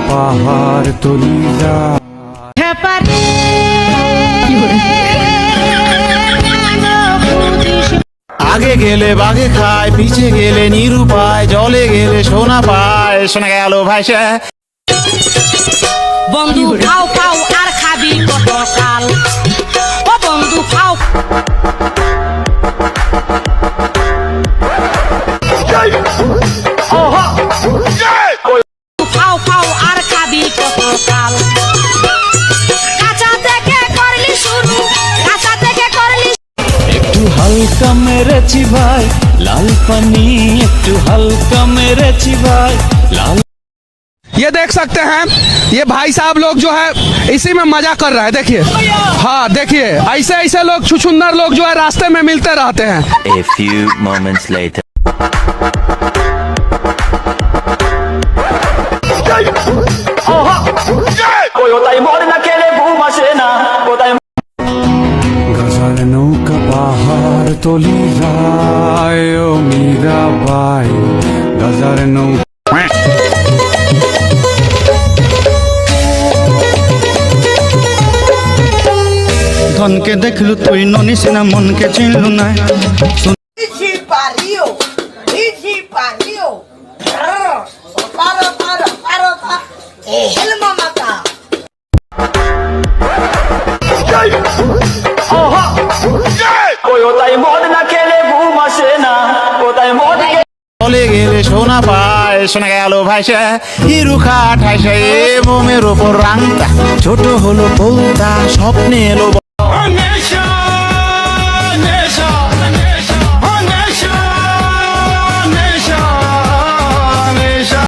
পাহাড় তলি যা আগে গেলে বাঘে খায়, পিছে গেলে নিরুপায়, জলে গেলে সোনা পায়। শোনা গেল ভাইসা বন্ধু খাও খাও আর খাবি কত কাল, ও বন্ধু খাও খাও খাও আর খাবি কত কাল। কাঁচা থেকে করলি শুরু, কাঁচা থেকে করলি একটু হালকা মেরেছি ভাই লাল পানি, একটু হালকা মেরেছি ভাই লাল। ये देख सकते हैं, ये भाई साहब लोग जो है इसी में मजा कर रहा है। देखिए, हाँ देखिए, ऐसे ऐसे लोग छुछुंदर लोग जो है रास्ते में मिलते रहते हैं। A few moments later. গজার নৌকা পাহাড় তলি যায়, ও মীরাবাই গজার নৌকা। ধনকে দেখলু তুই ননিস না মনকে চিনলু না। Ixi, pariu! Ixi, pariu! Para! Ele mamata! জলে গেলে সোনা পায়। শোনা গেল ভাইসা হিরু খাট হাইসা, এ মোমের ওপর রাংতা, ছোট হলো পোলতা, স্বপ্নে এলো